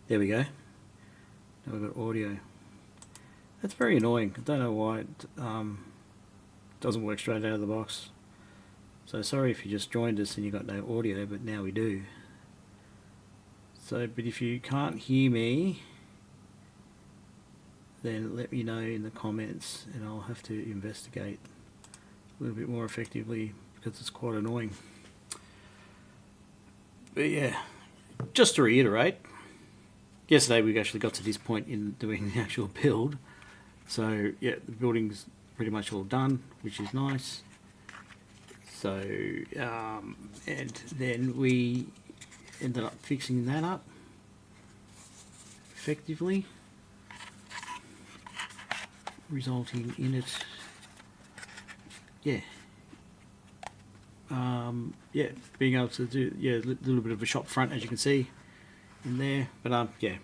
There we go. Now we've got audio. That's very annoying. I don't know why it doesn't work straight out of the box. So sorry if you just joined us and you got no audio, but now we do. So, but if you can't hear me, then let me know in the comments and I'll have to investigate a little bit more effectively because it's quite annoying. But yeah, just to reiterate, yesterday we actually got to this point in doing the actual build. So yeah, the building's pretty much all done, which is nice. So, and then we ended up fixing that up effectively, resulting in it, yeah, yeah, being able to do, yeah, a little bit of a shop front, as you can see in there, but yeah.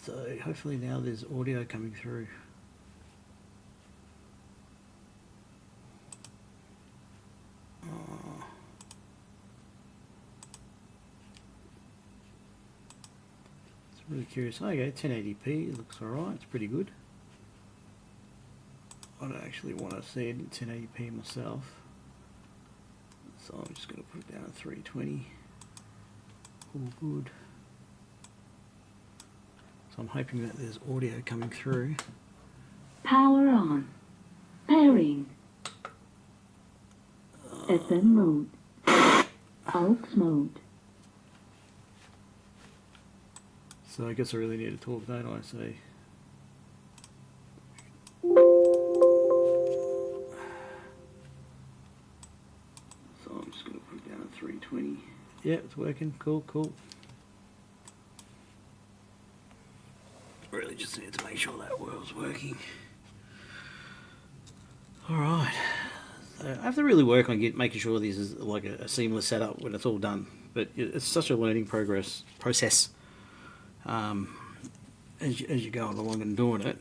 So hopefully now there's audio coming through. It's really curious. Okay, 1080p, it looks alright, it's pretty good. I don't actually want to see it in 1080p myself, so I'm just going to put it down at 320. All good. So I'm hoping that there's audio coming through. Power on. Pairing. FM mode. Aux mode. So I guess I really need to talk, don't I? So I'm just going to put it down at 320. Yeah, it's working. Cool, cool. Really just need to make sure that was working. Alright. So I have to really work on making sure this is like a seamless setup when it's all done. But it's such a learning process as you're going along and doing it.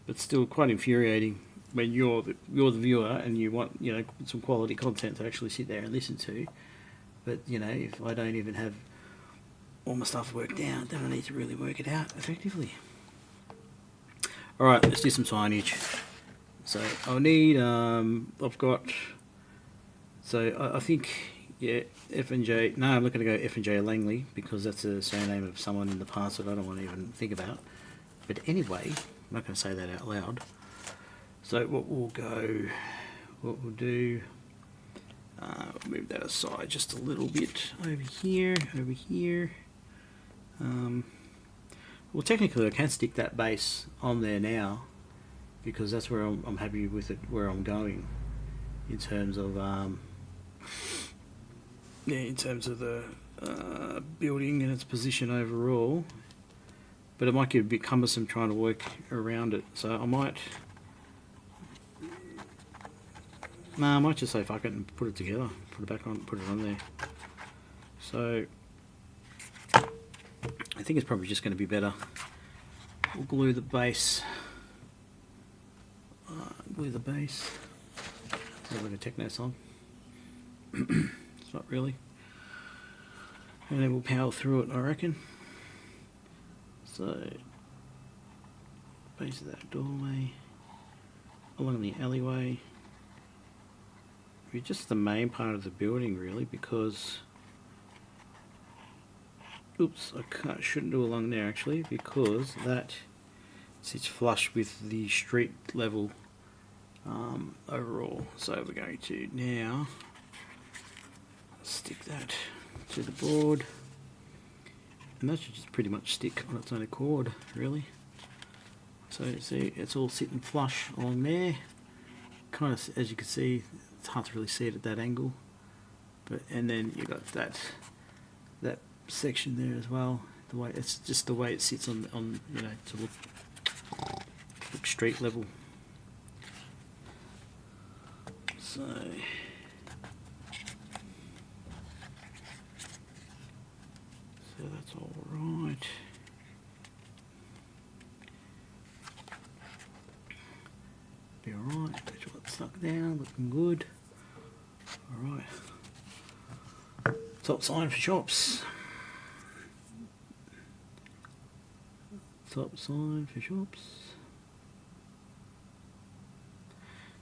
But still quite infuriating when you're the viewer and you want, you know, some quality content to actually sit there and listen to. But you know, if I don't even have all my stuff worked out, then I need to really work it out effectively. Alright, let's do some signage. So I'll need, I've got, so I think, yeah, F&J, no, I'm not going to go F&J Langley because that's a surname of someone in the past that I don't want to even think about. But anyway, I'm not going to say that out loud. So what we'll do, move that aside just a little bit over here. Well, technically I can stick that base on there now because that's where I'm happy with it, where I'm going in terms of yeah, in terms of the building and its position overall. But it might get a bit cumbersome trying to work around it, so I might just say fuck it and put it together, put it back on, put it on there. So I think it's probably just going to be better. We'll glue the base. Glue the base. Sounds like a techno song. It's not really. And then we'll power through it, I reckon. So, base of that doorway, along the alleyway. Just the main part of the building, really, because oops, shouldn't do along there actually, because that sits flush with the street level overall. So we're going to now stick that to the board, and that should just pretty much stick on its own accord, really. So see, it's all sitting flush along there. Kind of, as you can see, it's hard to really see it at that angle, but and then you got that section there as well. The way it's just the way it sits on you know, to look street level. So that's all right. Be alright. Make sure it's stuck down, looking good. Alright. Top sign for shops. Top sign for shops.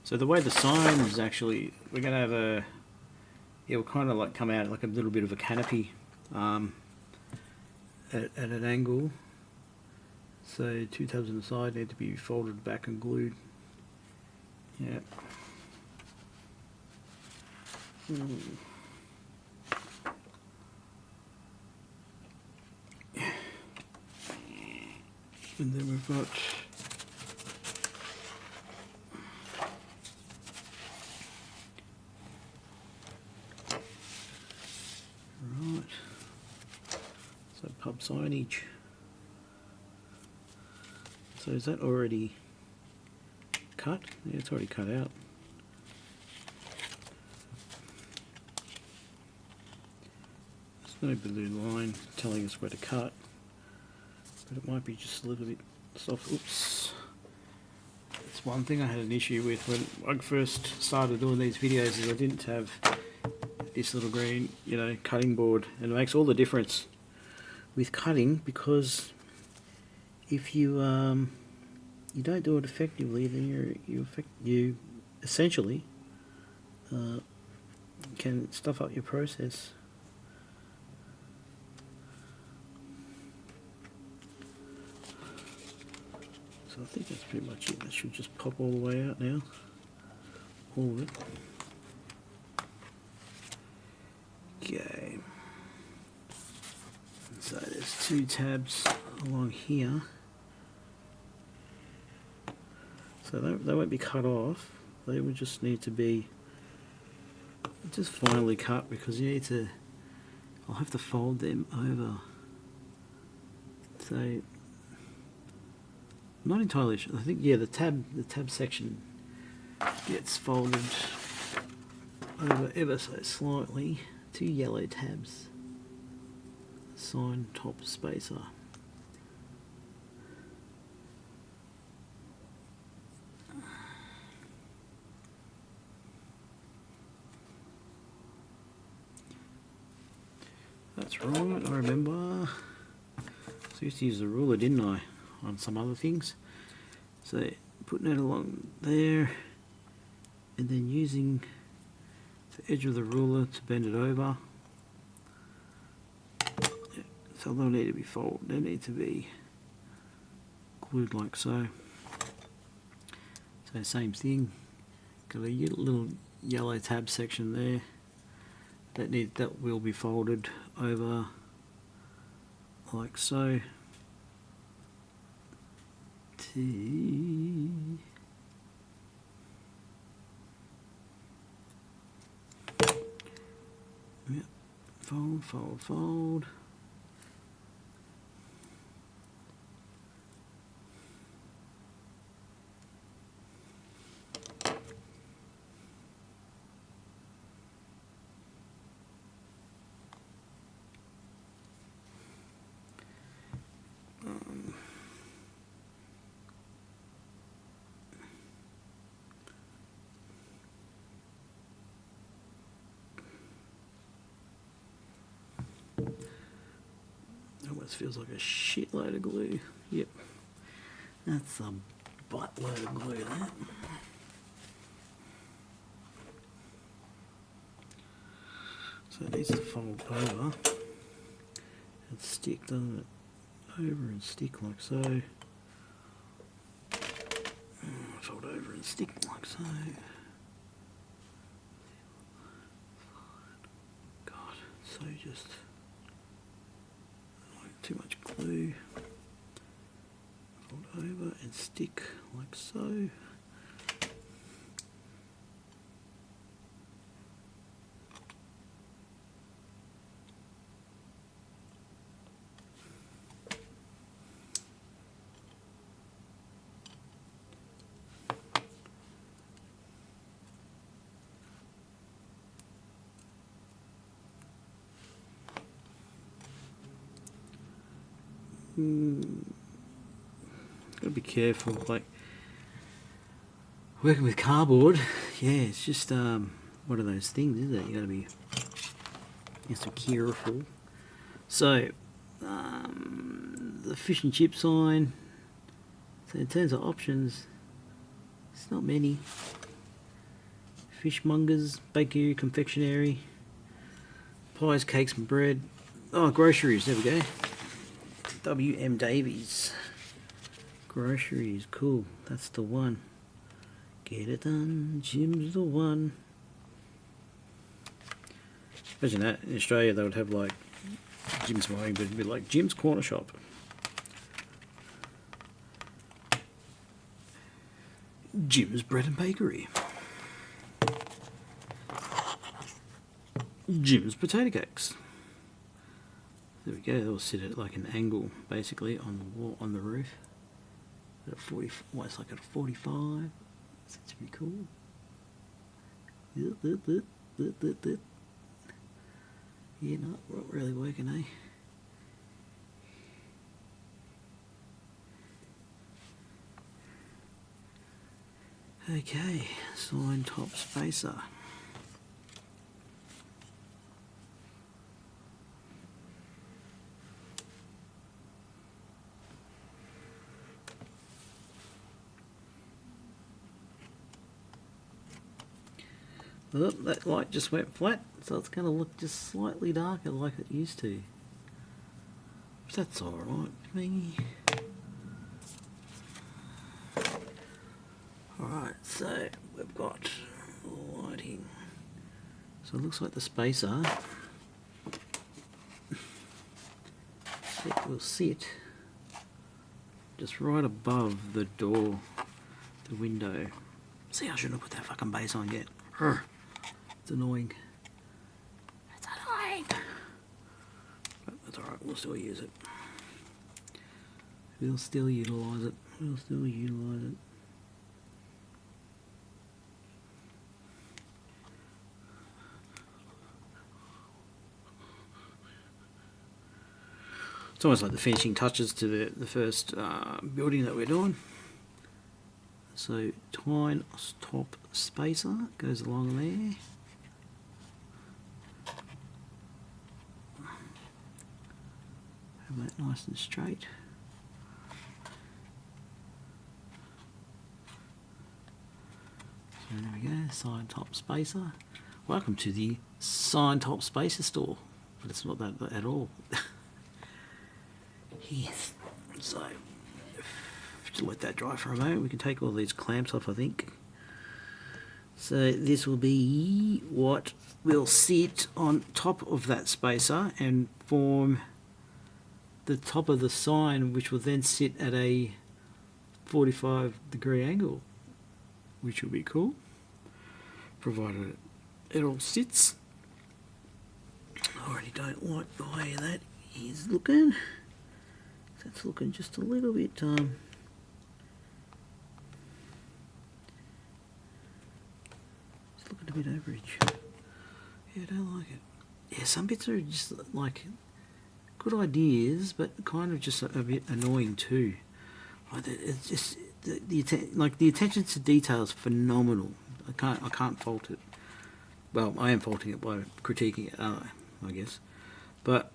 So the way the sign is actually, we're going to have a, it will kind of like come out like a little bit of a canopy at an angle. So 2 tabs on the side need to be folded back and glued. Yeah. And then we've got right. So pub signage. So is that already cut? Yeah, it's already cut out. There's no blue line telling us where to cut, but it might be just a little bit soft. Oops. That's one thing I had an issue with when I first started doing these videos, is I didn't have this little green, you know, cutting board, and it makes all the difference with cutting, because if you you don't do it effectively, then you essentially can stuff up your process. So I think that's pretty much it. That should just pop all the way out now. All of it. Okay. So there's 2 tabs along here. So they won't be cut off. They would just need to be just finely cut, because you need to, I'll have to fold them over. So I'm not entirely sure. I think, yeah, the tab section gets folded over ever so slightly. 2 yellow tabs. Sign top spacer. That's right, I remember. So I used to use the ruler, didn't I, on some other things. So putting it along there, and then using the edge of the ruler to bend it over. Yeah, so they'll need to be folded, they need to be glued like so. So same thing, got a little yellow tab section there. That will be folded over like so. Yep. Fold, fold, fold. Almost feels like a shitload of glue. Yep, that's a buttload of glue, that. So it needs to fold over and stick, doesn't it? Over and stick like so. Fold over and stick like so. God, so just too much glue. Fold over and stick like so. Gotta be careful, like working with cardboard. Yeah, it's just one of those things, isn't it? You got to be just careful. So the fish and chip sign. So in terms of options, it's not many. Fishmongers, bakery, confectionery, pies, cakes and bread. Oh, groceries, there we go. W.M. Davies. Groceries, cool, that's the one. Get it done, Jim's the one. Imagine that, in Australia they would have like Jim's Mowing, but it'd be like Jim's Corner Shop. Jim's Bread and Bakery. Jim's Potato Cakes. There we go, they'll sit at like an angle basically on the wall, on the roof. At 40, well, it's like at 45. That's pretty cool. Yeah, not really working, eh? Okay, sign top spacer. Oh, that light just went flat, so it's going to look just slightly darker like it used to. But that's alright with me. Alright, so we've got lighting. So it looks like the spacer it will sit just right above the door, the window. See, I shouldn't have put that fucking base on yet. It's annoying. It's annoying. But that's alright, we'll still use it. We'll still utilise it. We'll still utilise it. It's almost like the finishing touches to the first building that we're doing. So tine top spacer goes along there. Have that nice and straight. So there we go, sign top spacer. Welcome to the sign top spacer store, but it's not that at all. Yes. So just let that dry for a moment. We can take all these clamps off, I think. So this will be what will sit on top of that spacer and form the top of the sign, which will then sit at a 45-degree angle, which will be cool, provided it all sits. I already don't like the way that is looking. That's looking just a little bit it's looking a bit average. Yeah, I don't like it. Yeah, some bits are just like good ideas, but kind of just a bit annoying too. Like it's just the attention to detail is phenomenal. I can't fault it. Well, I am faulting it by critiquing it, I guess. But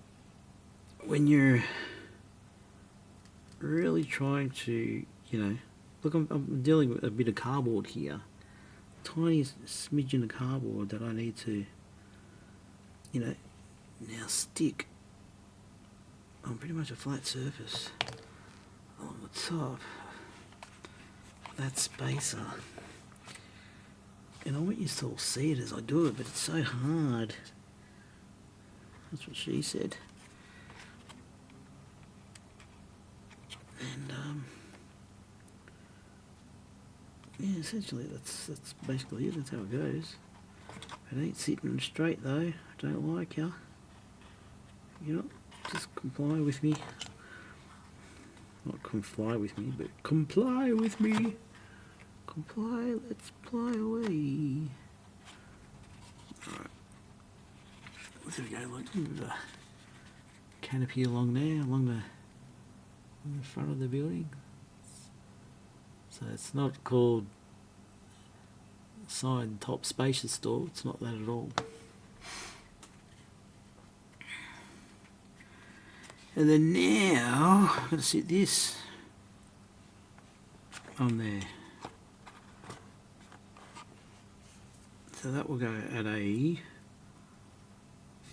when you're really trying to, look, I'm dealing with a bit of cardboard here. Tiny smidgen of cardboard that I need to, now stick on pretty much a flat surface on the top of that spacer. And I want you to all see it as I do it, but it's so hard. That's what she said. And yeah, essentially that's basically it. That's how it goes. It ain't sitting straight though. I don't like ya. Just comply with me. Not comply with me, but comply with me. Comply, let's ply away. Alright. There we go, like the canopy along there, along the front of the building. So it's not called side top spacious door. It's not that at all. And then now I'm going to sit this on there. So that will go at a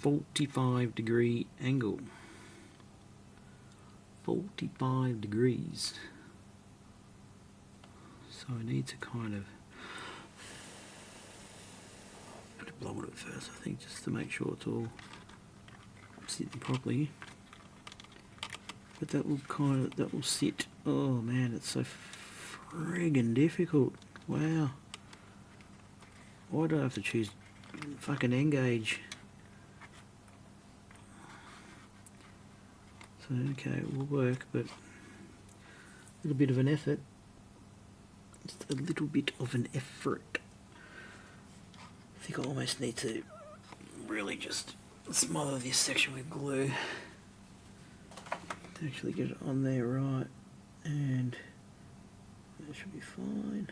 45-degree angle. 45 degrees. So I need to kind of put a blow on it first, I think, just to make sure it's all sitting properly. But that will sit. Oh man, it's so friggin' difficult. Wow. Why do I have to choose fucking N-gauge? So okay, it will work, but a little bit of an effort. Just a little bit of an effort. I think I almost need to really just smother this section with glue to actually get it on there right, and that should be fine.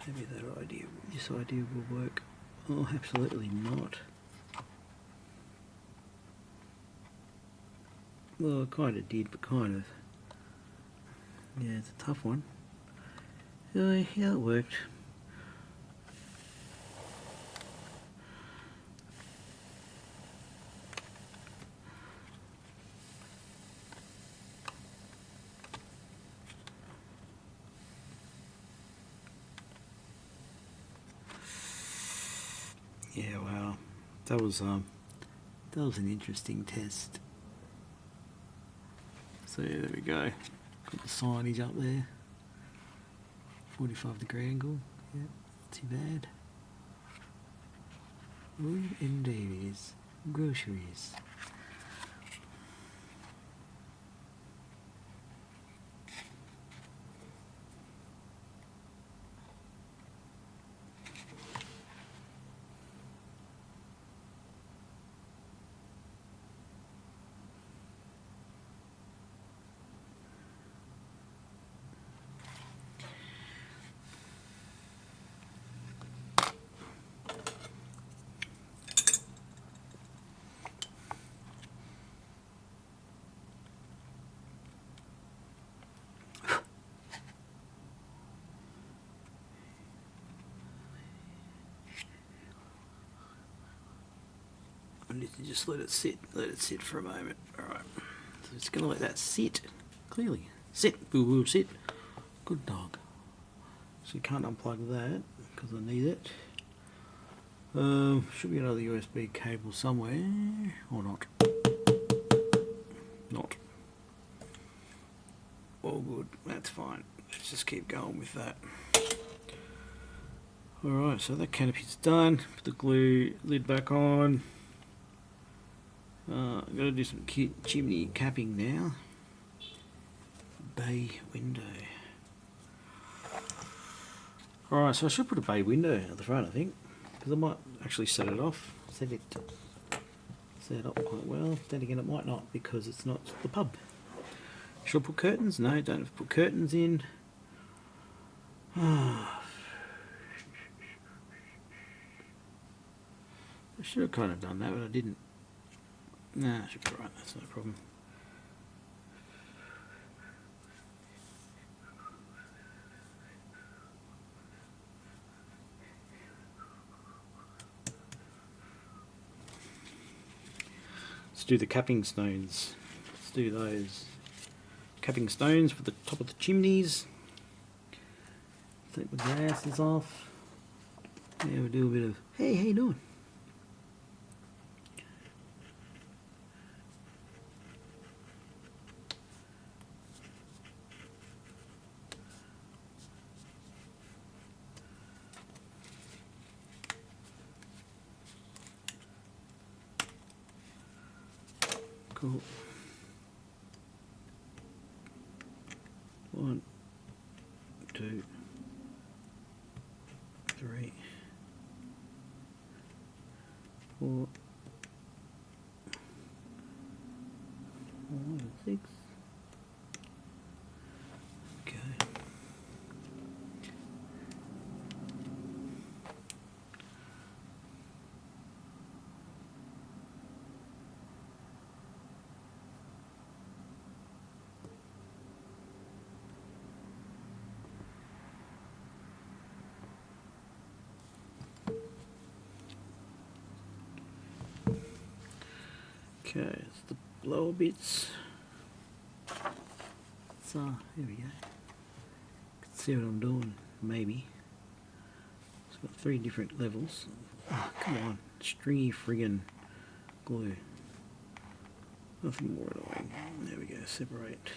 Maybe this idea will work. Oh, absolutely not. Well, it kind of did, but kind of. Yeah, it's a tough one. Yeah, it worked. Yeah, wow. That was an interesting test. So yeah, there we go. Got the signage up there. 45-degree angle. Yeah, not too bad. Oh, indeed it is. Groceries. I need to just let it sit for a moment. Alright, so it's going to let that sit, clearly. Sit, boo boo, sit. Good dog. So you can't unplug that, because I need it. Should be another USB cable somewhere, or not. Not. All good, that's fine. Let's just keep going with that. Alright, so that canopy's done. Put the glue lid back on. I'm going to do some chimney capping now. Bay window. Alright, so I should put a bay window at the front, I think, because I might actually set it off. Set it up quite well. Then again, it might not, because it's not the pub. Should I put curtains? No, don't have to put curtains in. I should have kind of done that, but I didn't. Nah, I should be right, that's no problem. Let's do the capping stones. Let's do those. Capping stones for the top of the chimneys. Take the glasses off. Yeah, we'll do a bit of, hey, how you doing? Cool. 1, 2, 3, 4, 5, 6. Okay. Okay, it's the lower bits. So, here we go. Can see what I'm doing, maybe. It's got 3 different levels. Oh, come on, stringy friggin' glue. Nothing more annoying. There we go, separate.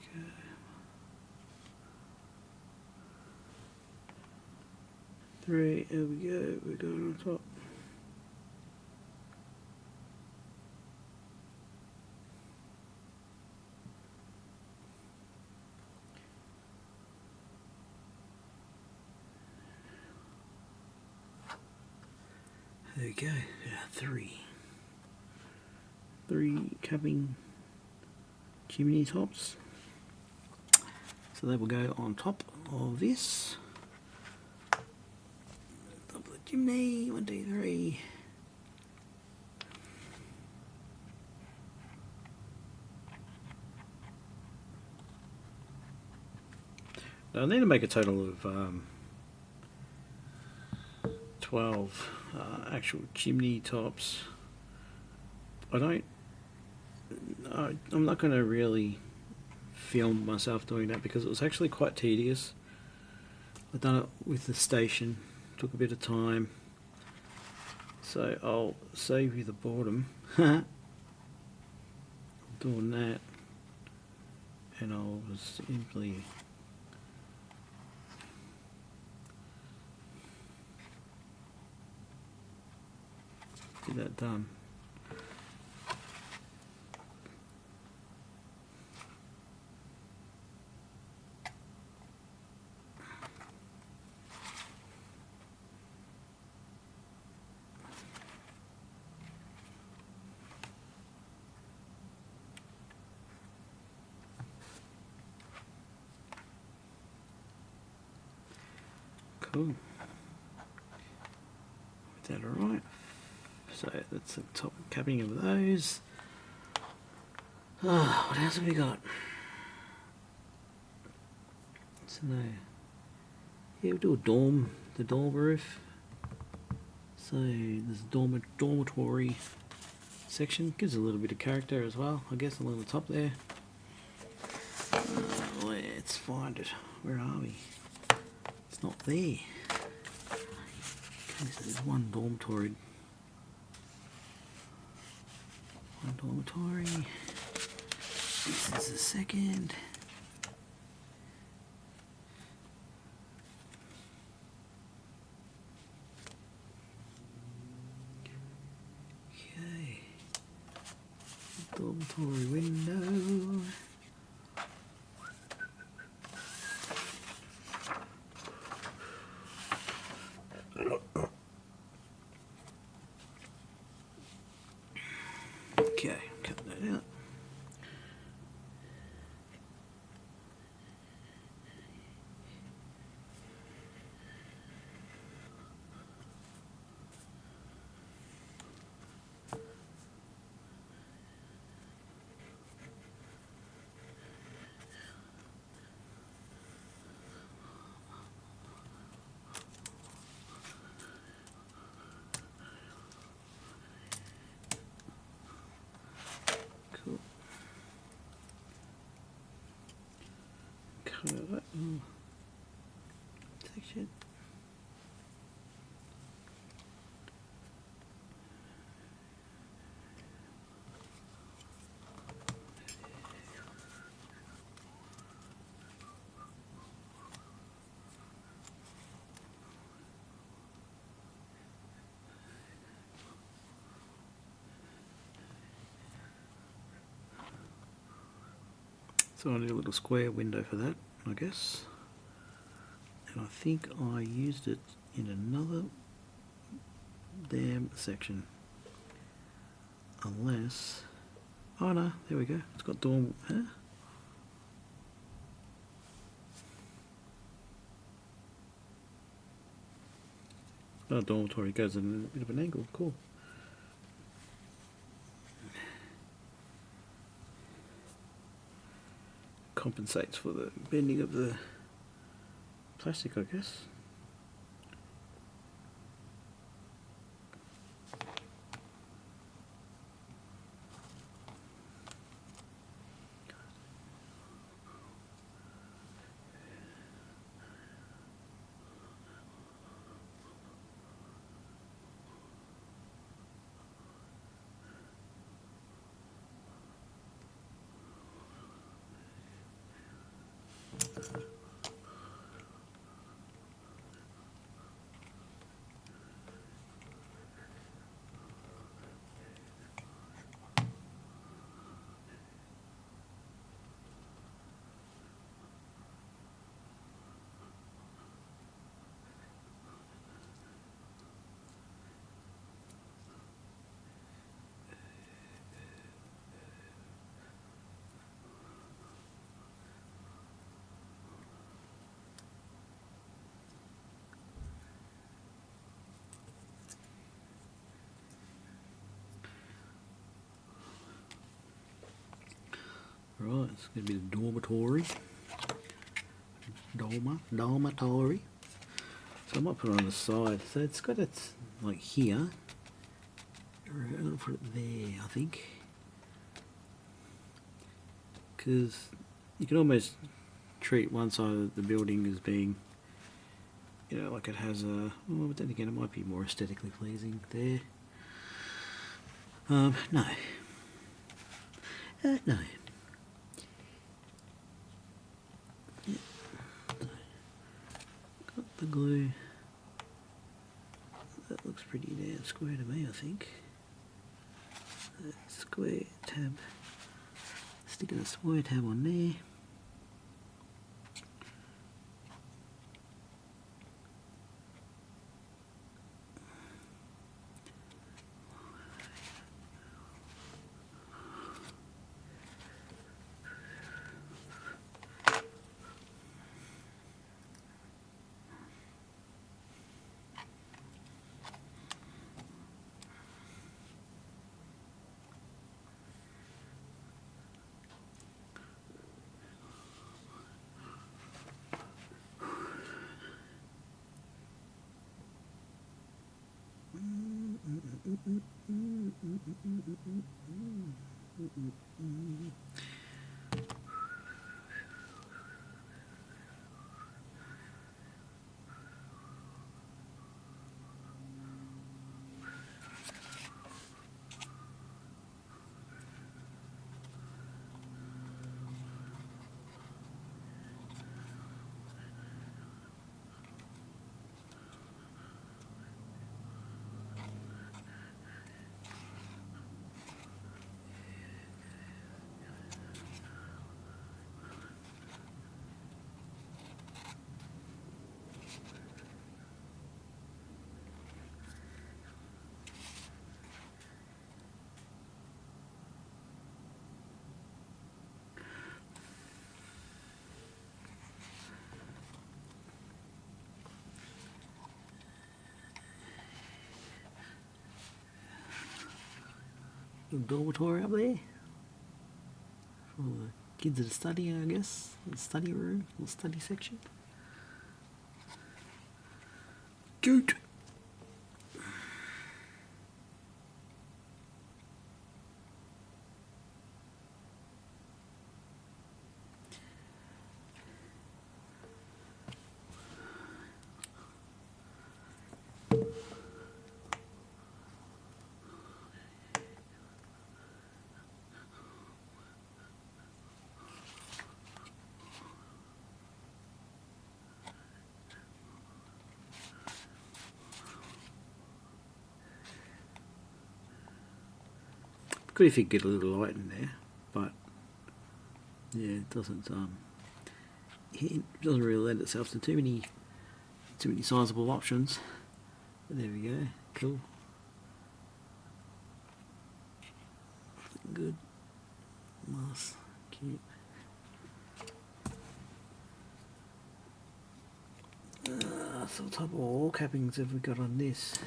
Okay. 3, there we go, we're going on top. There we go, 3 capping chimney tops. So they will go on top of this. Top of the chimney, 1, 2, 3. Now I need to make a total of 12 actual chimney tops. I'm not going to really film myself doing that because it was actually quite tedious. I've done it with the station, took a bit of time, so I'll save you the boredom doing that, and I'll simply get that done. Cool. Is that alright? So that's the top capping of those. Oh, what else have we got? So no. Yeah, we'll do a dorm, the dorm roof. So there's a dormitory section. Gives a little bit of character as well, I guess, along the top there. Let's find it. Where are we? It's not there. Okay, so there's one dormitory. This is the second. Okay. Dormitory window. Okay, cut that out. Section. So I need a little square window for that, I guess. And I think I used it in another damn section. Unless... oh no, there we go. It's got dorm... huh? Oh, dormitory goes in a bit of an angle, cool. Compensates for the bending of the plastic, I guess. Right, it's going to be the dormitory. Dormitory. So I might put it on the side. So it's got its, like here. I'll put it there, I think. Because you can almost treat one side of the building as being, you know, like it has a... oh, but then again, it might be more aesthetically pleasing there. No. No. Got the glue. That looks pretty damn square to me, I think. Square tab. Sticking a square tab on there. Little dormitory up there for all the kids that are studying, I guess. The study room, little study section. Goot! good if you get a little light in there, but yeah, it doesn't really lend itself to too many sizable options. But there we go, cool. Good, nice, cute. So what type of wall cappings have we got on this?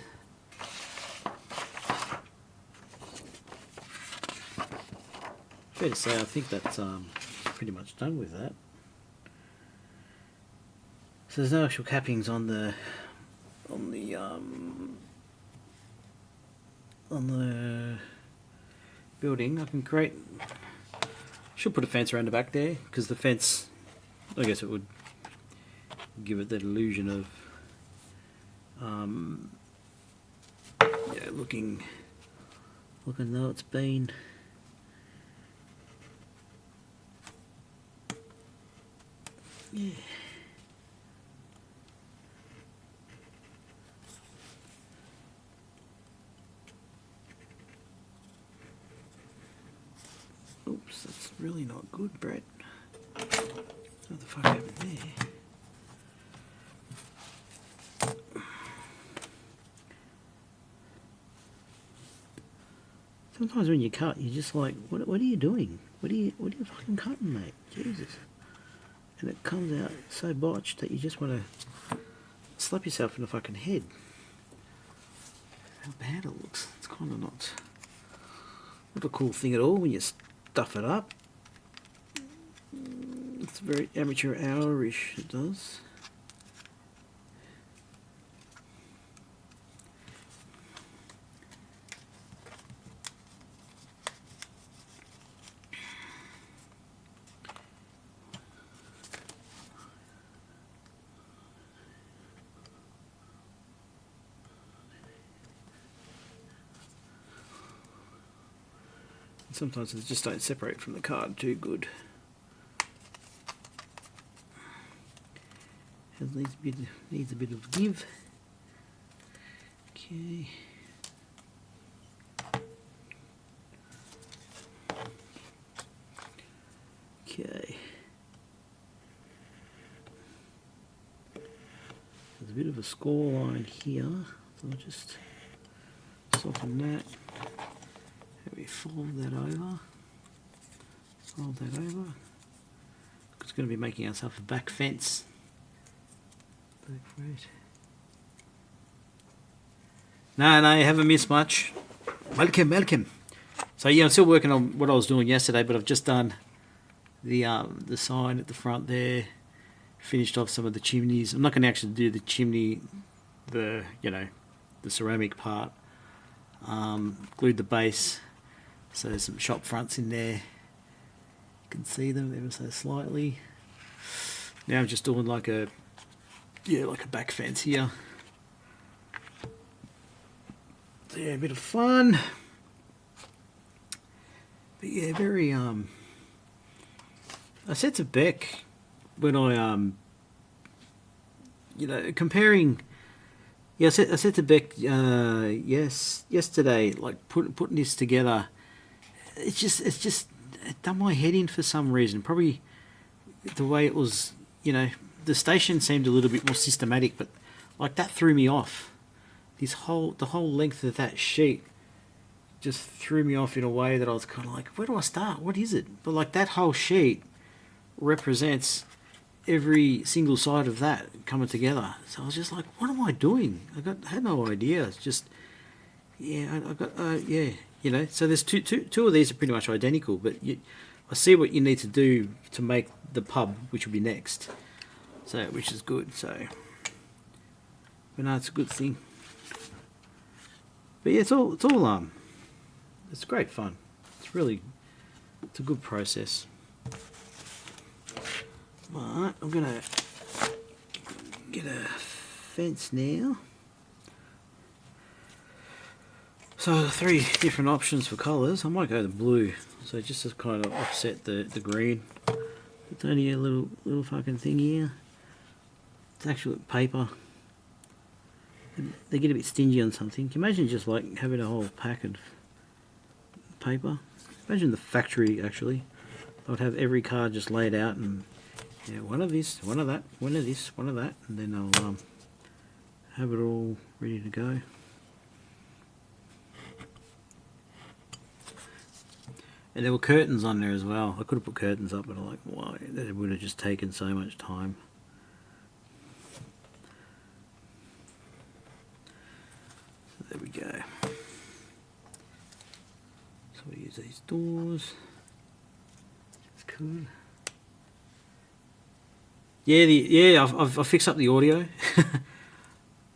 Fair to say, I think that's pretty much done with that. So there's no actual cappings on the building. I can should put a fence around the back there, because the fence, I guess it would give it that illusion of yeah, looking though it's been yeah. Oops, that's really not good, Brett. What the fuck happened there? Sometimes when you cut, you're just like, what are you doing? What are you fucking cutting, mate? Jesus. And it comes out so botched that you just want to slap yourself in the fucking head. How bad it looks. It's kind of not a cool thing at all when you stuff it up. It's very amateur hour-ish, it does. Sometimes they just don't separate from the card too good. It needs a bit of give. Okay. Okay. There's a bit of a score line here, so I'll just soften that. We fold that over. It's going to be making ourselves a back fence. Right. No, you haven't missed much. Welcome. So yeah, I'm still working on what I was doing yesterday, but I've just done the sign at the front there. Finished off some of the chimneys. I'm not going to actually do the chimney, the ceramic part. Glued the base. So there's some shop fronts in there. You can see them ever so slightly. Now I'm just doing like a back fence here. So yeah, a bit of fun. But yeah, very I said to Beck when I comparing. Yeah, I said to Beck yesterday, like putting this together. It's just it done my head in for some reason. Probably the way it was, the station seemed a little bit more systematic, but like that threw me off. The whole length of that sheet just threw me off in a way that I was kind of like, where do I start? What is it? But like that whole sheet represents every single side of that coming together. So I was just like, what am I doing? I had no idea. It's just, yeah, I got, so there's two of these are pretty much identical, but I see what you need to do to make the pub, which will be next. So, which is good. So, but no, it's a good thing. But yeah, it's great fun. It's a good process. Right, I'm gonna get a fence now. So 3 different options for colours. I might go the blue, so just to kind of offset the green. It's only a little fucking thing here. It's actual paper. They get a bit stingy on something. Can you imagine just like having a whole pack of paper. Imagine the factory actually. I'd have every card just laid out and yeah, one of this, one of that, one of this, one of that, and then I'll have it all ready to go. And there were curtains on there as well. I could have put curtains up, but I'm like, why? That would have just taken so much time. So there we go. So we use these doors. It's cool. Yeah, I've fixed up the audio.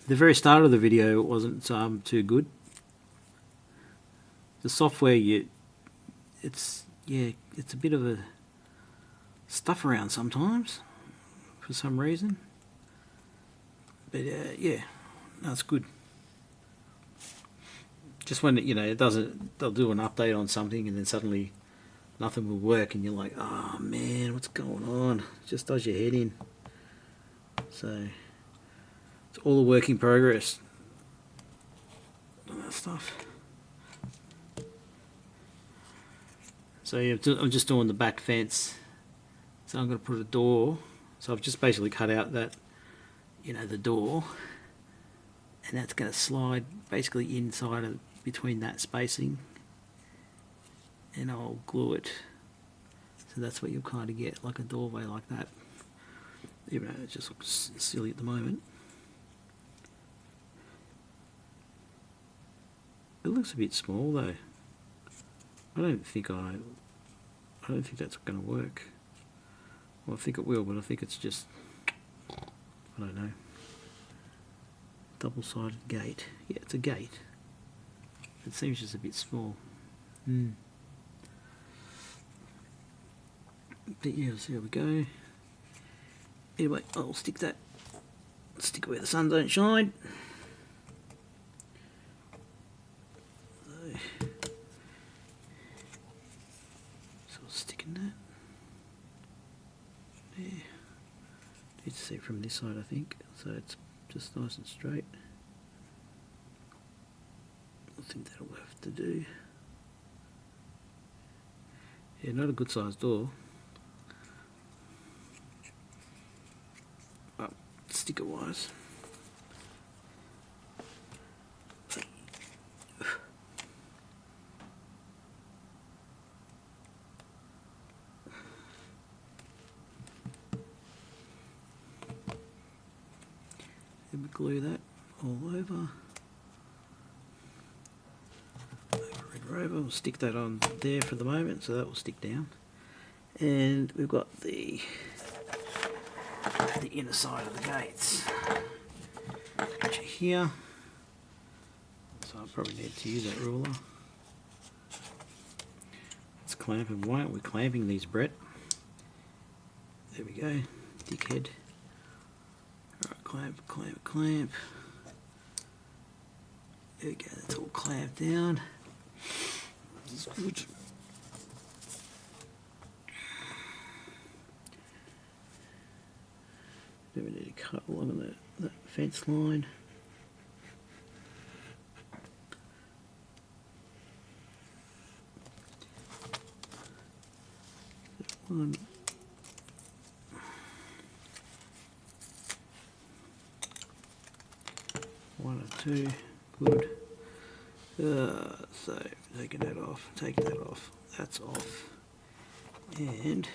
The very start of the video wasn't too good. The software, it's a bit of a stuff around sometimes for some reason. But yeah, no, it's good. Just when it doesn't, they'll do an update on something and then suddenly nothing will work and you're like, oh man, what's going on? It just does your head in. So it's all a work in progress. All that stuff. So yeah, I'm just doing the back fence. So I'm going to put a door. So I've just basically cut out that, the door, and that's going to slide basically inside of between that spacing, and I'll glue it. So that's what you'll kind of get, like a doorway like that. Even though it just looks silly at the moment. It looks a bit small though. I don't think that's going to work. Well, I think it will, but I think it's just, I don't know. Double-sided gate. Yeah, it's a gate. It seems just a bit small. But yeah, so here we go. Anyway, I'll stick it where the sun don't shine. So I'll stick in that. There. Need to see it from this side, I think. So it's just nice and straight. I think that'll have to do. Yeah, not a good sized door. But sticker wise. Then we glue that all over. Over, we'll stick that on there for the moment, so that will stick down. And we've got the inner side of the gates, which are here. So I probably need to use that ruler. Let's clamp them. Why aren't we clamping these, Brett? There we go, dickhead. Alright, clamp, clamp, clamp. There we go, that's all clamped down. This is good. Then we need to cut along that fence line. One. One or two, good. So taking that off, that's off, and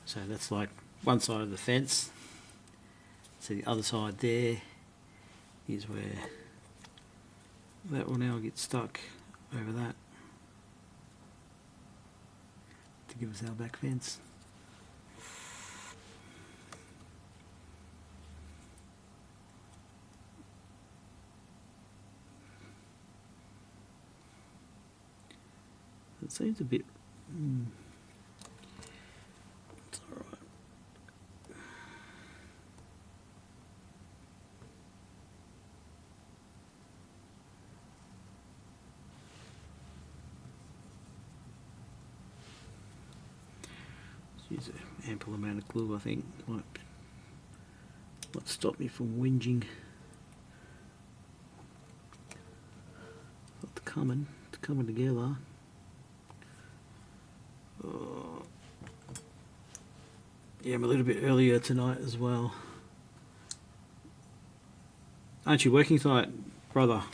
so that's like one side of the fence. So the other side there is where that will now get stuck over that to give us our back fence. It seems a bit. It's all right. Let's use an ample amount of glue. I think might stop me from whinging. It's coming together. Yeah, I'm a little bit earlier tonight as well. Aren't you working tonight, brother?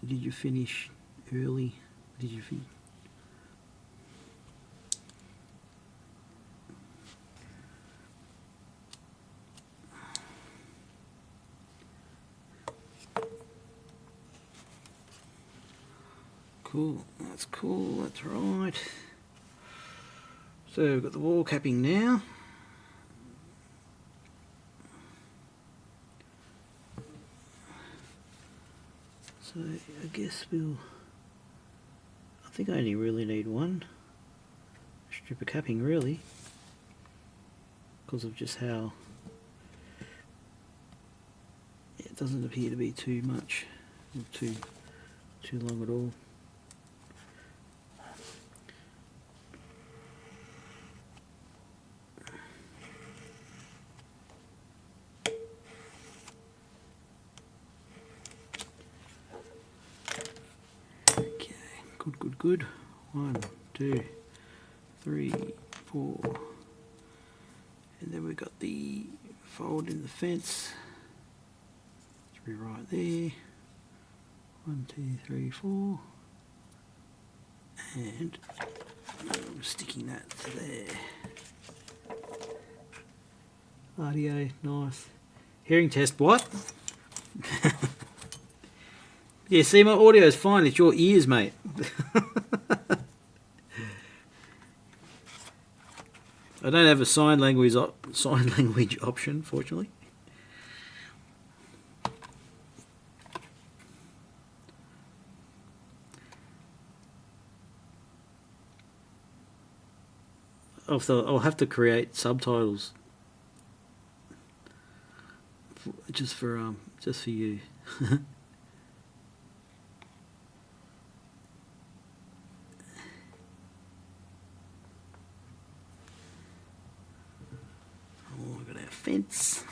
Did you finish early? Did you finish? Cool, that's cool, that's right. So we've got the wall capping now. So I guess I think I only really need one strip of capping really, because of just how it doesn't appear to be too much, or too long at all. Good. 1, 2, 3, 4. And then we've got the fold in the fence. 3 right there. 1, 2, 3, 4. And I'm sticking that to there. Audio, nice. Hearing test, what? Yeah, see, my audio is fine. It's your ears, mate. I don't have a sign language option, fortunately. I'll have to create subtitles just for you. Oh, we've got our fence.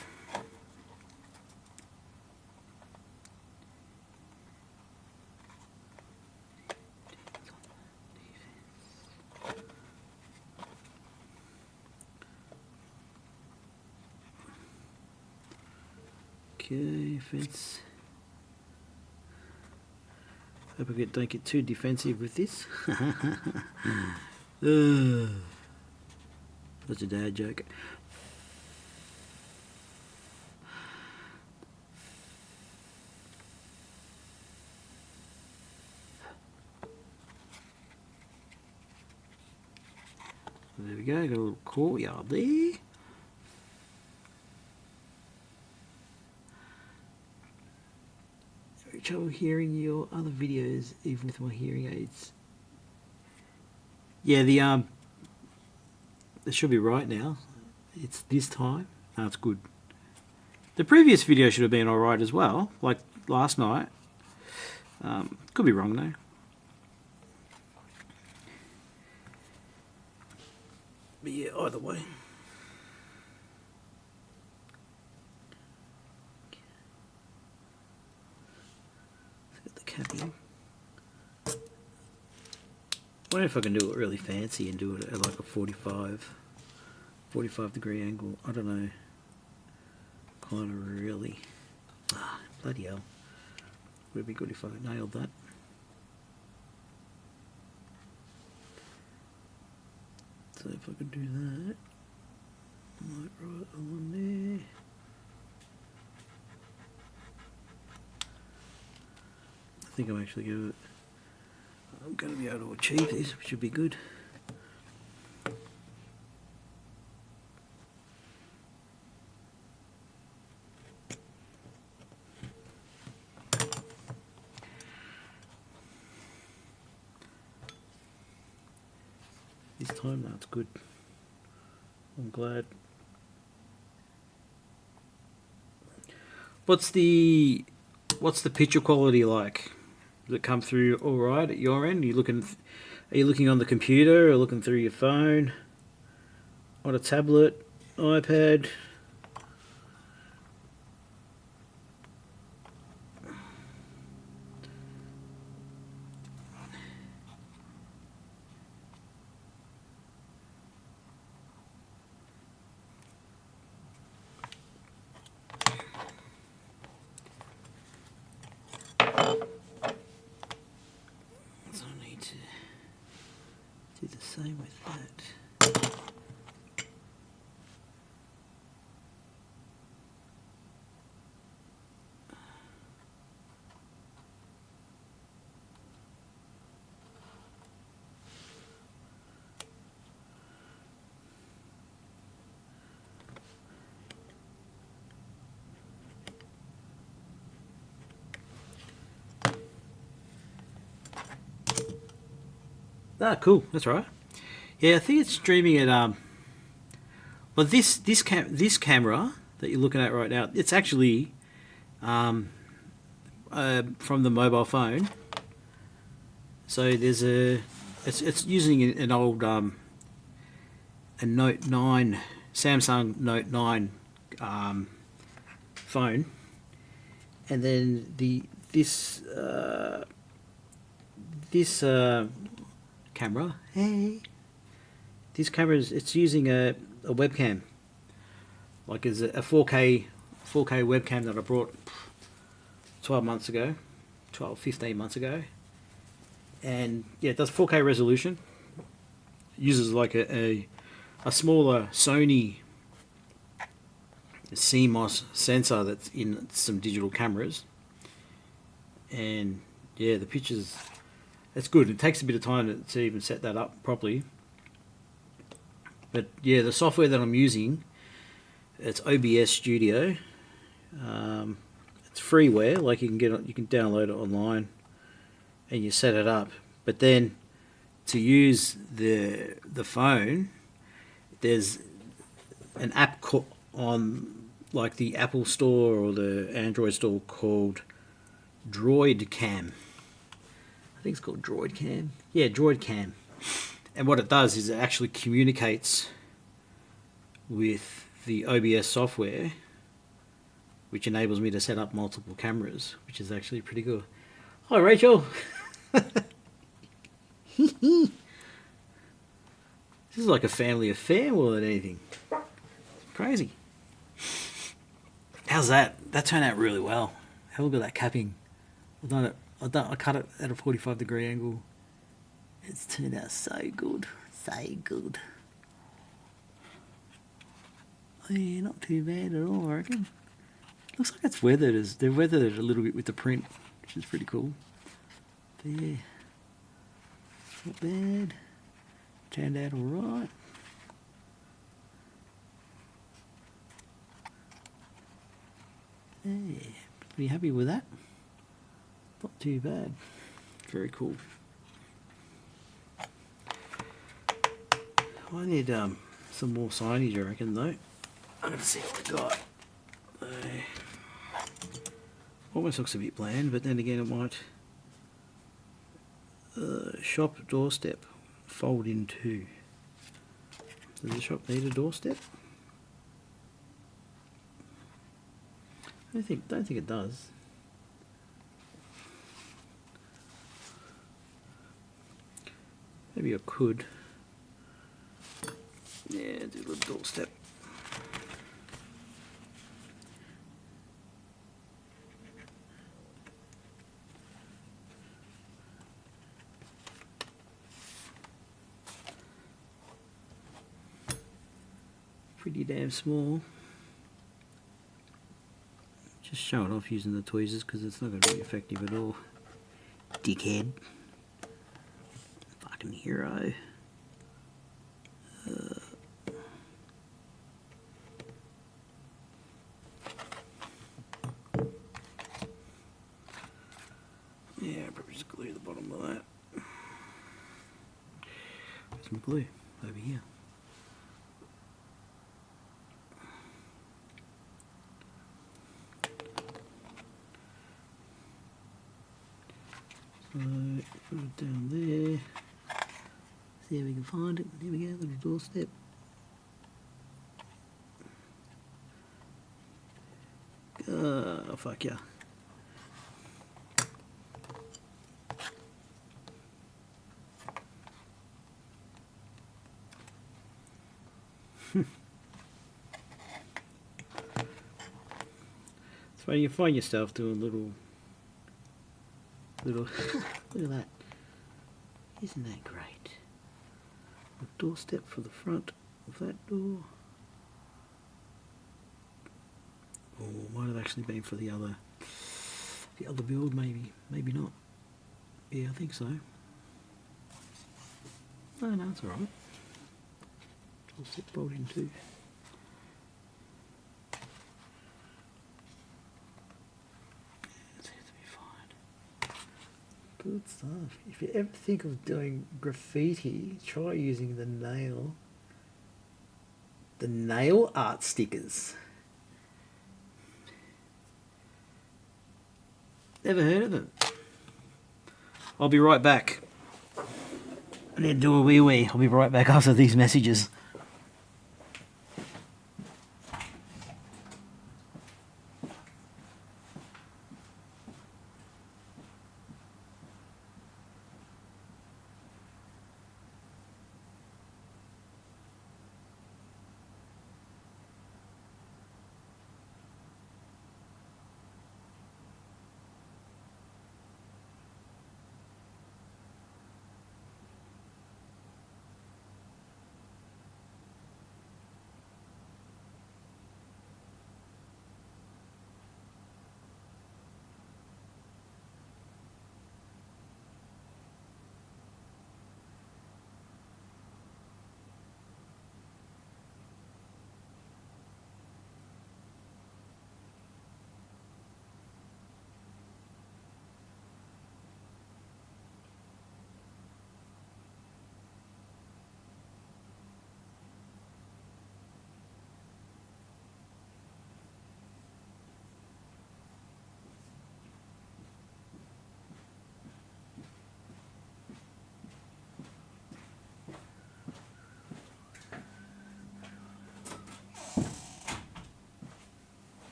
Okay, fence. Hope I don't get too defensive with this. That's a dad joke. There we go, got a little courtyard there. Trouble hearing your other videos even with my hearing aids. Yeah, it should be right now. It's this time. No, it's good. The previous video should have been alright as well, like last night. Could be wrong though. But yeah, either way. Capping. I wonder if I can do it really fancy and do it at like a 45 degree angle. I don't know. Kind of really. Bloody hell. Would it be good if I nailed that? So if I could do that, I might right along there. I think I'm actually going to be able to achieve this, which should be good. This time, that's good. I'm glad. What's the picture quality like? Does it come through all right at your end? Are you looking on the computer or looking through your phone, on a tablet, iPad? same with that. Ah, cool. That's right. Yeah, I think it's streaming at well, this camera that you're looking at right now, it's actually from the mobile phone. So there's it's using an old a Note 9 Samsung Note 9 phone, and then this camera. Hey, this camera it's using a webcam, like it's a 4K webcam that I brought 15 months ago, and yeah, it does 4K resolution. It uses like a smaller Sony CMOS sensor that's in some digital cameras, and yeah, the pictures. It's good. It takes a bit of time to even set that up properly. But yeah, the software that I'm using, it's OBS Studio. It's freeware, like you can download it online, and you set it up. But then to use the phone, there's an app on like the Apple Store or the Android Store called Droid Cam. I think it's called Droid Cam. Yeah, Droid Cam. And what it does is it actually communicates with the OBS software, which enables me to set up multiple cameras, which is actually pretty good. Hi, Rachel. This is like a family affair more than anything. Crazy. How's that? That turned out really well. Have a look at that capping. I cut it at a 45-degree angle. It's turned out so good. So good. Oh, yeah, not too bad at all, I reckon. Looks like it's weathered. They've weathered it a little bit with the print, which is pretty cool. But yeah, not bad. Turned out alright. Yeah, pretty happy with that. Not too bad. Very cool. I need some more signage, I reckon, though. I'm going to see what we got. Almost looks a bit bland, but then again it might. Shop doorstep. Fold in two. Does the shop need a doorstep? I don't think it does. Maybe I could. Yeah, do a little doorstep. Pretty damn small. Just show it off using the tweezers because it's not going to be effective at all. Dickhead. Fucking hero. Yeah, probably just glue the bottom of that. Some glue over here. So put it down there. See if we can find it. There we go, little doorstep. Oh, fuck yeah. So you find yourself doing little look at that. Isn't that great? doorstep for the front of that door. Or might have actually been for the other build, maybe not. Yeah, I think so. No, it's alright. Doorstep bolting too. It seems to be fine. Good stuff. If you ever think of doing graffiti, try using the nail art stickers. Never heard of them. I'll be right back. I need to do a wee. I'll be right back after these messages.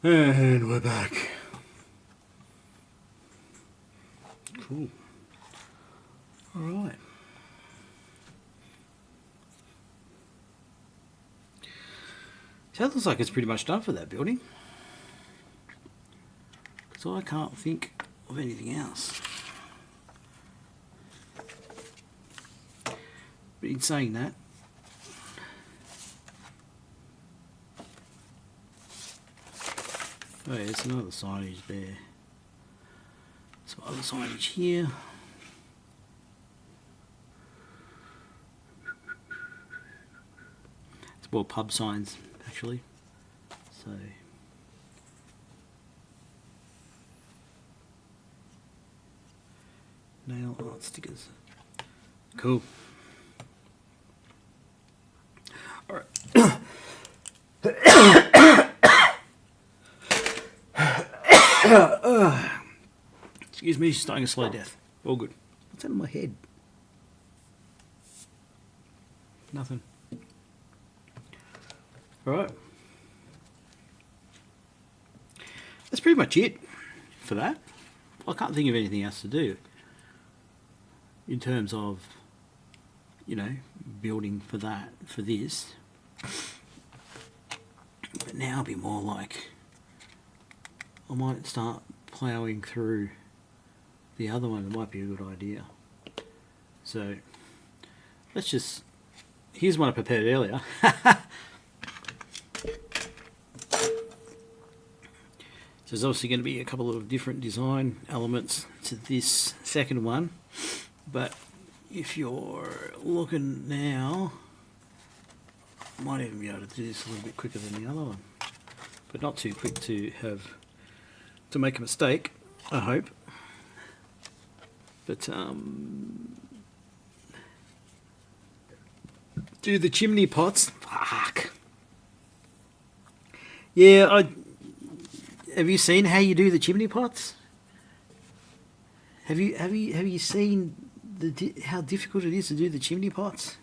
And we're back. Cool. Alright. So that looks like it's pretty much done for that building. So I can't think of anything else. But in saying that, oh yeah, there's another signage there. Some other signage here. It's more pub signs actually. So nail art stickers. Cool. Alright. Excuse me, starting a slow death. All good. What's in my head? Nothing. Alright. That's pretty much it for that. I can't think of anything else to do in terms of, you know, building for that, for this. But now it'll be more like I might start ploughing through the other one. It might be a good idea. So let's just, here's one I prepared earlier. So there's obviously going to be a couple of different design elements to this second one, but if you're looking now, I might even be able to do this a little bit quicker than the other one, but not too quick to make a mistake, I hope. But do the chimney pots. Fuck. Yeah, have you seen how you do the chimney pots? Have you seen how difficult it is to do the chimney pots?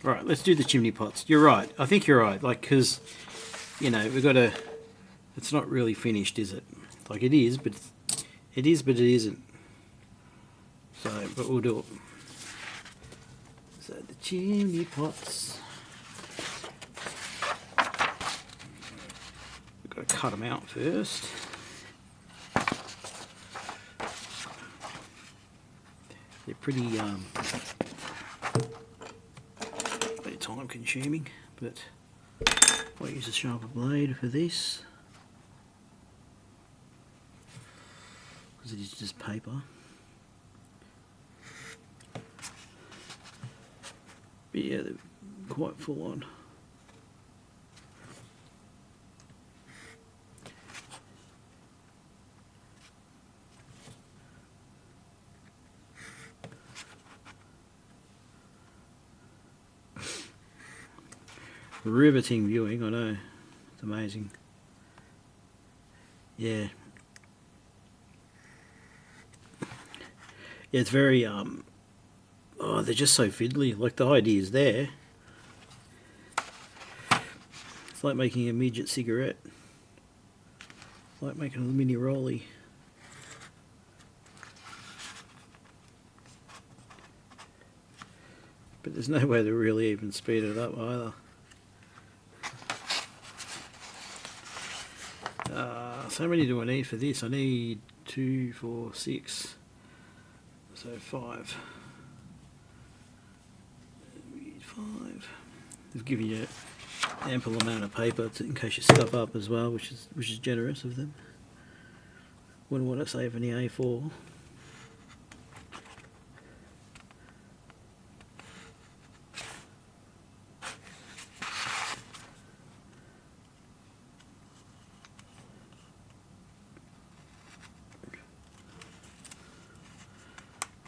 Right, let's do the chimney pots. You're right. I think you're right. Like, because, you know, we've got to. It's not really finished, is it? Like it is, but it isn't. So, but we'll do it. So the chimney pots. We've got to cut them out first. They're pretty time consuming, but I'll use a sharper blade for this because it is just paper. But yeah, they're quite full on. Riveting viewing, I know. It's amazing. Yeah. Yeah, it's very oh, they're just so fiddly. Like, the idea is there. It's like making a midget cigarette. It's like making a mini rolly. But there's no way to really even speed it up either. So how many do I need for this? I need 2, 4, 6. So 5. We need 5. They've given you ample amount of paper in case you stuff up as well, which is generous of them. Wouldn't want to save any A4.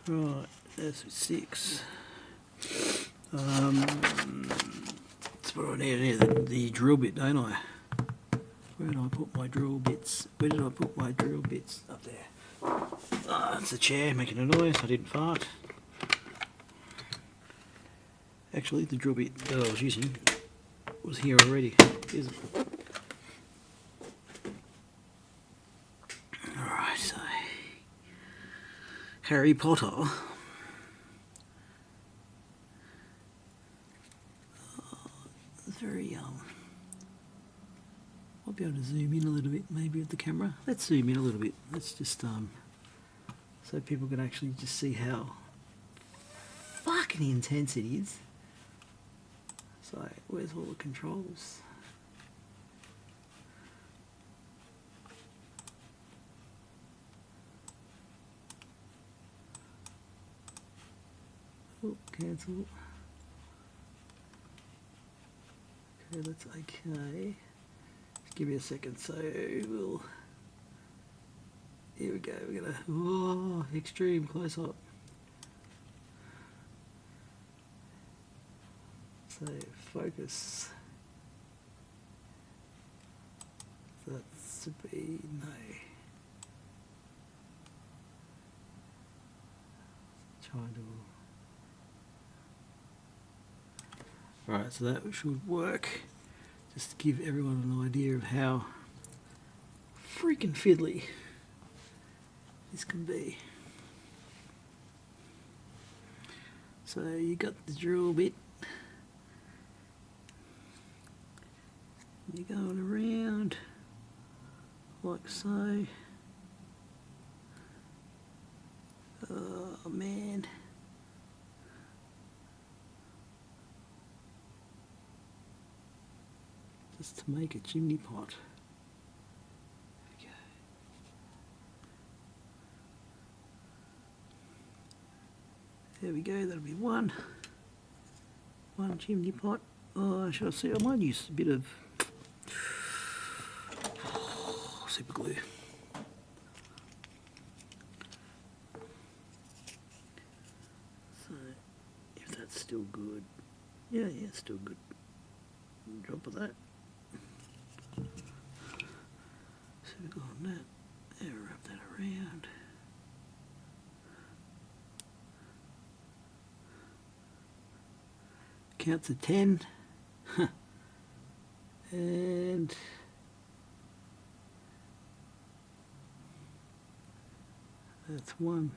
Right, that's 6. That's what I need here, the drill bit, don't I? Where did I put my drill bits? Where did I put my drill bits? Up there. That's the chair making a noise. I didn't fart. Actually, the drill bit that I was using was here already. Here's it. Alright, so Harry Potter. It's very I'll be able to zoom in a little bit maybe with the camera. Let's zoom in a little bit. Let's just so people can actually just see how fucking intense it is. So where's all the controls? Oh, cancel. Okay, that's okay. Just give me a second. So we'll. Here we go. We're gonna extreme close up. So focus. That's speed. No. Trying to. Right, so that should work. Just to give everyone an idea of how freaking fiddly this can be. So you got the drill bit. You're going around like so. Oh man. Just to make a chimney pot. Okay. There we go, that'll be one chimney pot. Oh, shall I see? I might use a bit of super glue. So, if that's still good. Yeah, it's still good. Drop of that. So we've got that. There, wrap that around. Count to 10. And that's 1.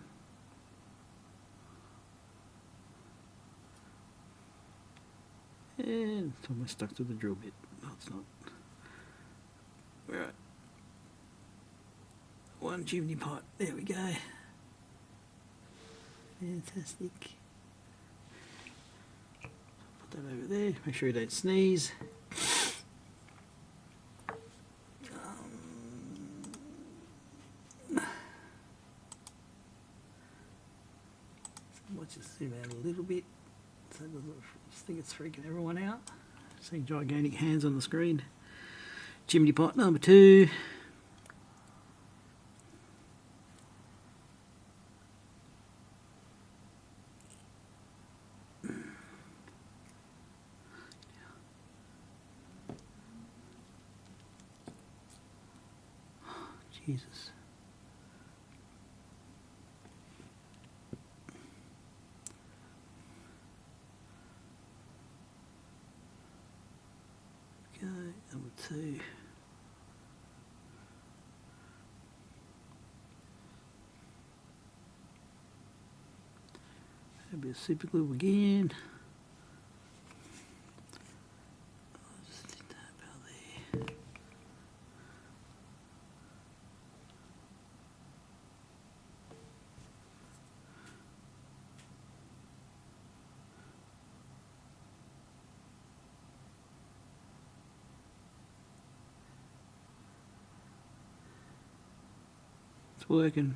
And it's almost stuck to the drill bit. No, it's not. Right. 1 chimney pot. There we go. Fantastic. Put that over there. Make sure you don't sneeze. Let's just zoom out a little bit so it doesn't think it's freaking everyone out. See gigantic hands on the screen. Chimney pot number 2. Jesus. Okay, number 2. A bit of super glue again. Just stick that about there. It's working.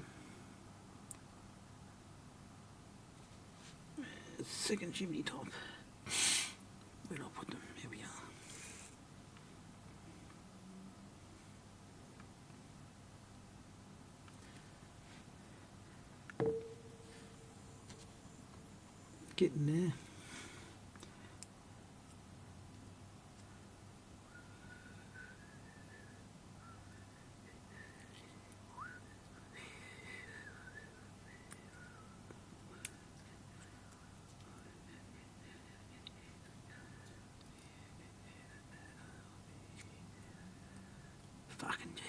Second chimney top. Where do I put them? Here we are. Getting there. Fucking jeez.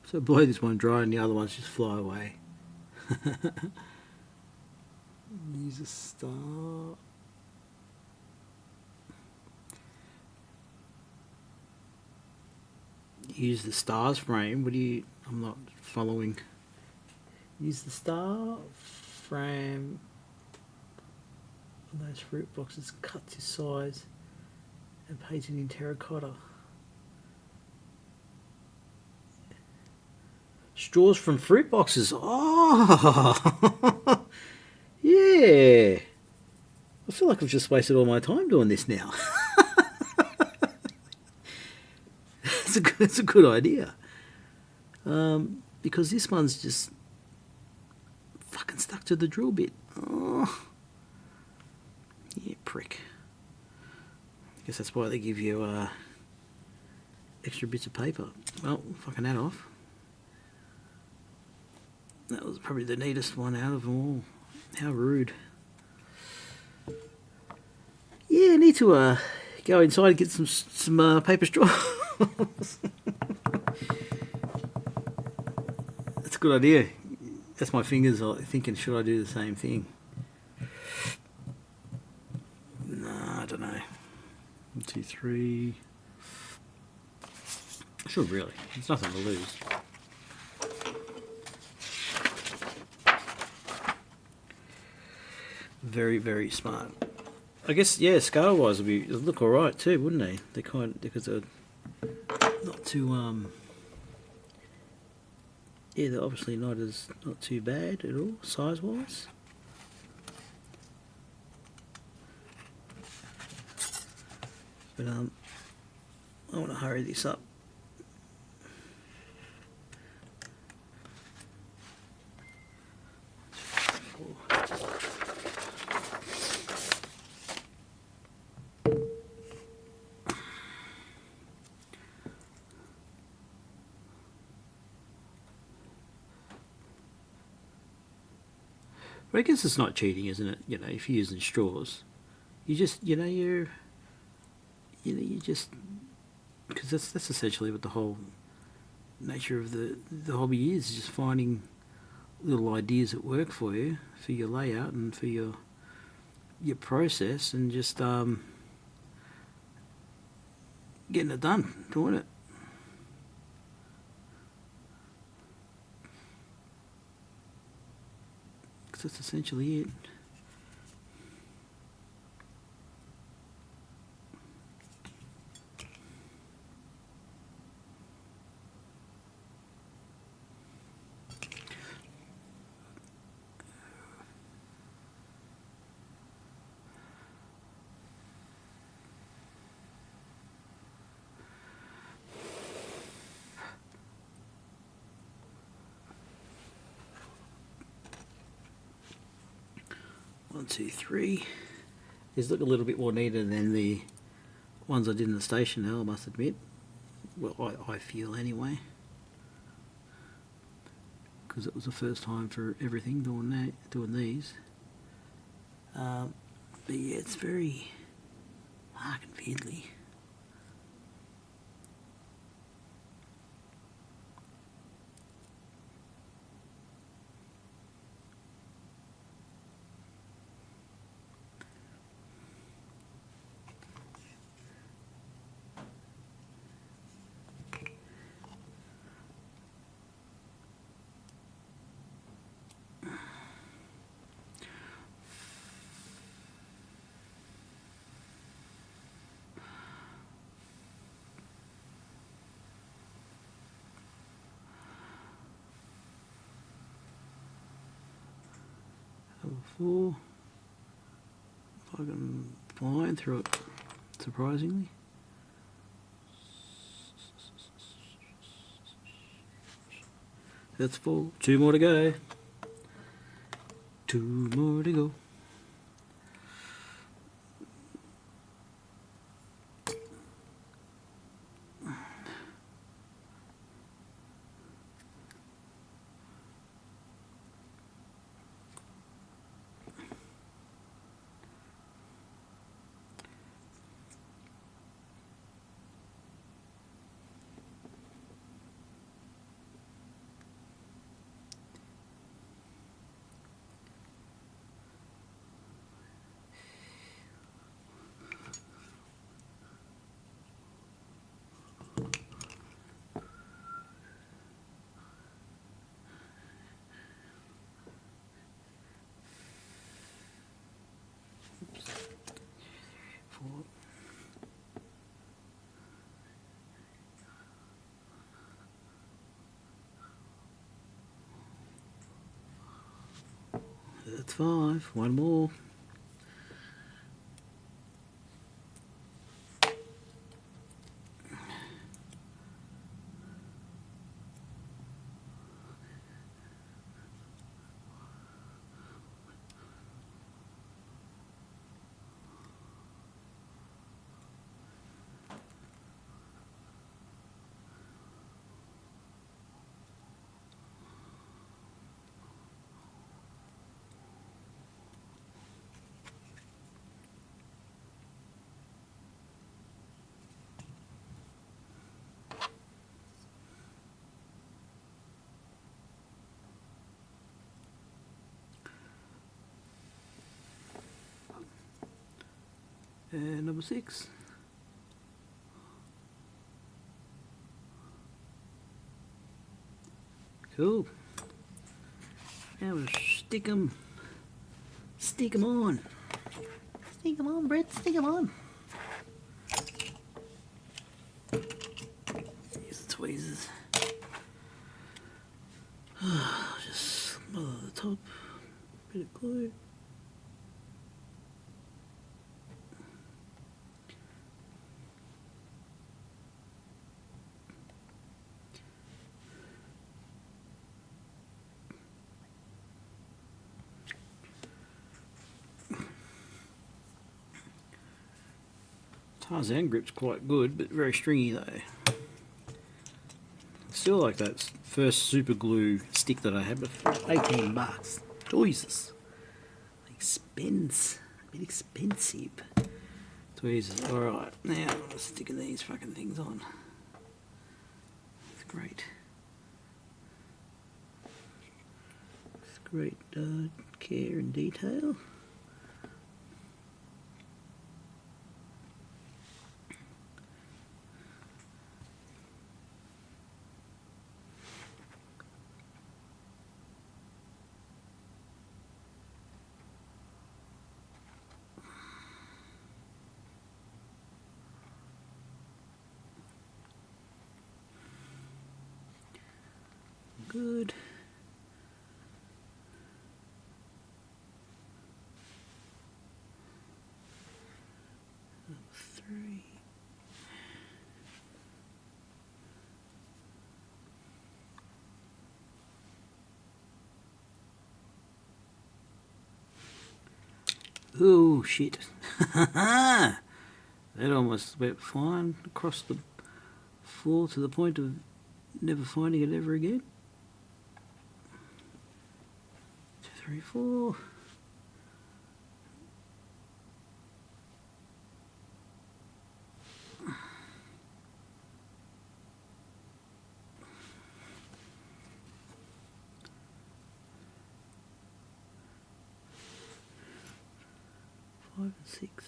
So blow this one dry and the other ones just fly away. Use a star. Use the stars frame. What do you... I'm not following. Use the star frame on those fruit boxes, cut to size and painted in terracotta. Straws from fruit boxes. Oh, yeah. I feel like I've just wasted all my time doing this now. It's a good idea. Because this one's just fucking stuck to the drill bit. Oh, yeah, prick. I guess that's why they give you extra bits of paper. Well, fucking that off. That was probably the neatest one out of them all. How rude. Yeah, I need to go inside and get some paper straws. That's a good idea. That's my fingers thinking, should I do the same thing? No, I don't know. 1, 2, 3. I should really. There's nothing to lose. Very, very smart. I guess, yeah, scale wise it'd look alright too, wouldn't they? They because they're not too yeah, they're obviously not too bad at all, size wise. But I want to hurry this up. But I guess it's not cheating, isn't it? You know, if you're using straws, you just, you just, because that's essentially what the whole nature of the hobby is, just finding little ideas that work for you, for your layout and for your process, and just getting it done, doing it. Because that's essentially it. One, two, three. These look a little bit more neater than the ones I did in the station now, I must admit. Well, I feel anyway. Because it was the first time for everything doing these. But yeah, it's very dark and fiddly. Four. Fucking flying through it, surprisingly. That's full. 2 more to go. 2 more to go. That's 5. 1 more. And number 6. Cool. Now we'll stick 'em. Stick 'em on. Stick 'em on, Brett. Stick 'em on. Use the tweezers. Just smother the top. Bit of glue. Tarzan grip's quite good, but very stringy though. Still like that first super glue stick that I had, but for $18. Jesus. bit expensive. Tweezers. Alright, now I'm sticking these fucking things on. It's great. It's great care and detail. Good. Three. Oh shit. That almost went flying across the floor to the point of never finding it ever again. 2, 3, 4. Five and 6.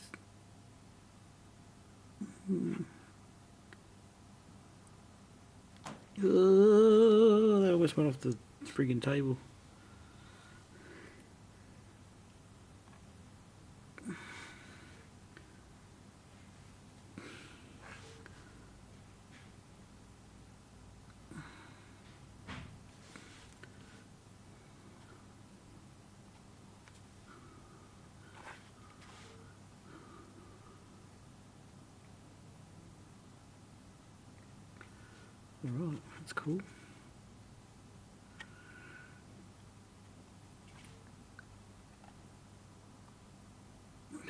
Oh, that almost went off the friggin' table. Alright, that's cool.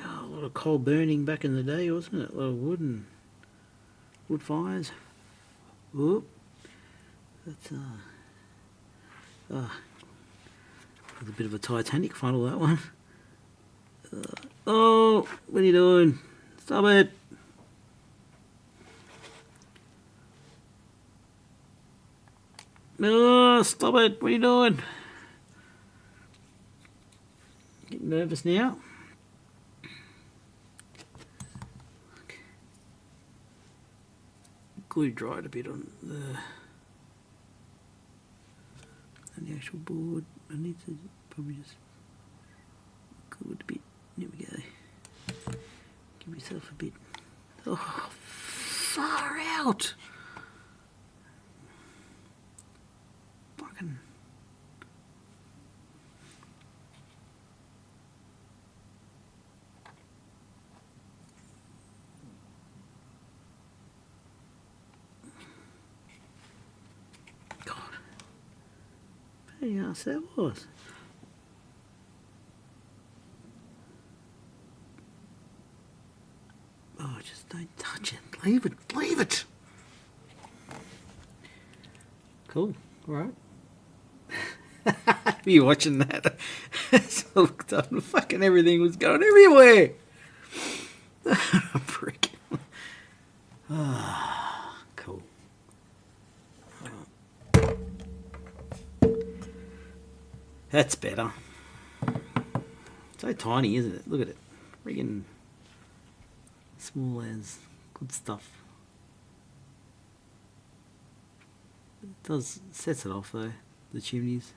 Oh, a lot of coal burning back in the day, wasn't it? A lot of wood fires. Whoop. That's a bit of a Titanic funnel, that one. Oh, what are you doing? Stop it. No, stop it. What are you doing? Getting nervous now. Glue dried a bit on the actual board. I need to probably just glue it a bit. There we go. Give yourself a bit. Oh, far out. Fucking. God. Hey, ass that was. Oh, just don't touch it. Leave it. Leave it. Cool. All right. Were you watching that? So I looked up and fucking everything was going everywhere. Prick. Ah, cool. That's better. So tiny, isn't it? Look at it. Friggin' small as. Good stuff. It does sets it off though, the chimneys.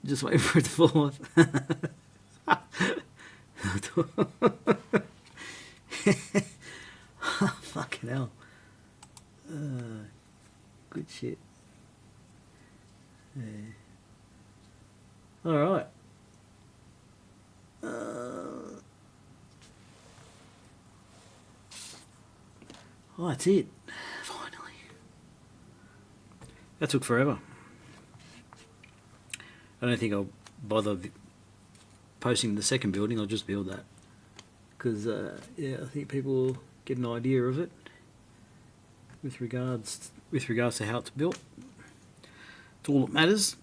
Just wait for it to fall off. Fucking hell. Good shit. Yeah. Alright. Oh, that's it. Finally. That took forever. I don't think I'll bother posting the second building. I'll just build that. Because, yeah, I think people will get an idea of it with regards to how it's built. It's all that matters.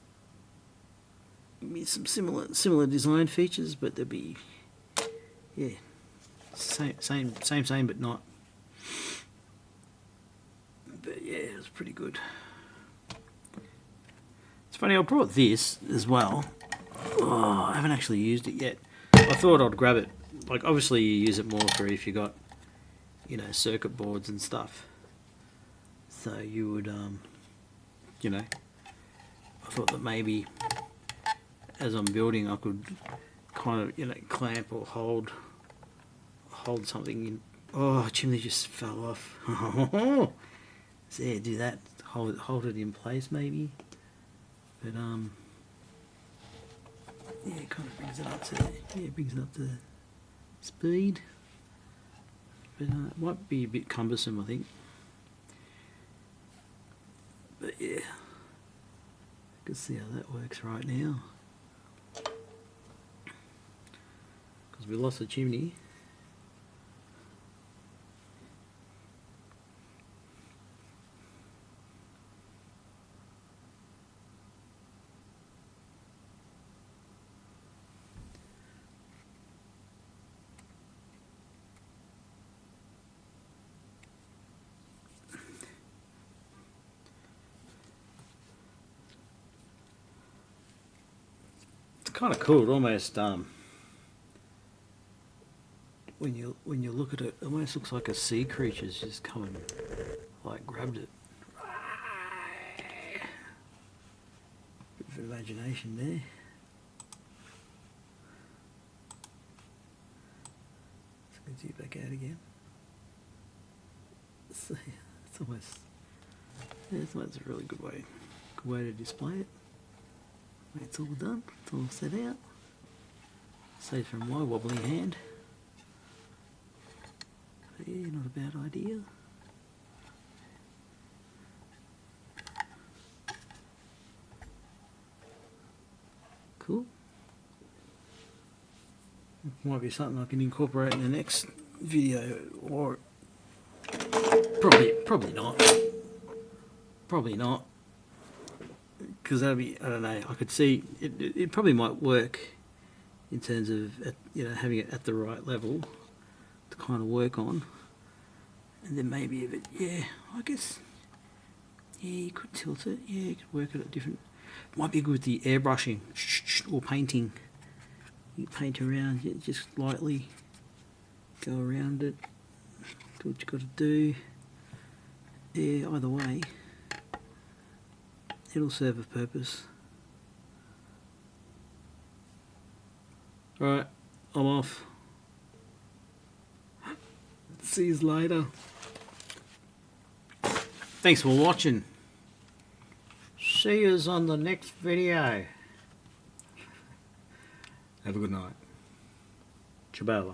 be some similar design features, but there'll be, yeah, same, but not. But yeah, it was pretty good. It's funny, I brought this as well. Oh, I haven't actually used it yet. I thought I'd grab it. Like, obviously you use it more for if you got, you know, circuit boards and stuff. So you would, you know, I thought that maybe as I'm building I could kind of, you know, clamp or hold something in. Oh, chimney just fell off. So yeah, do that, hold it in place maybe. But yeah, it kind of brings it up to speed. But it might be a bit cumbersome, I think. But yeah, you can see how that works right now. Because we lost the chimney. Kind of cool. It almost when you look at it, it almost looks like a sea creature's just come and like grabbed it. Bit of imagination there. Let's get you back out again. So it's almost a really good way to display it. It's all done, it's all set out. Safe from my wobbly hand. Yeah, not a bad idea. Cool. Might be something I can incorporate in the next video, or probably not. Probably not. Because that'd be, I don't know, I could see it probably might work in terms of, you know, having it at the right level to kind of work on. And then maybe if it, yeah, I guess, yeah, you could tilt it, yeah, you could work it at different, might be good with the airbrushing or painting. You paint around, just lightly go around it, do what you got to do. Yeah, either way. It'll serve a purpose. Alright, I'm off. See you later. Thanks for watching. See yous on the next video. Have a good night. Chabela.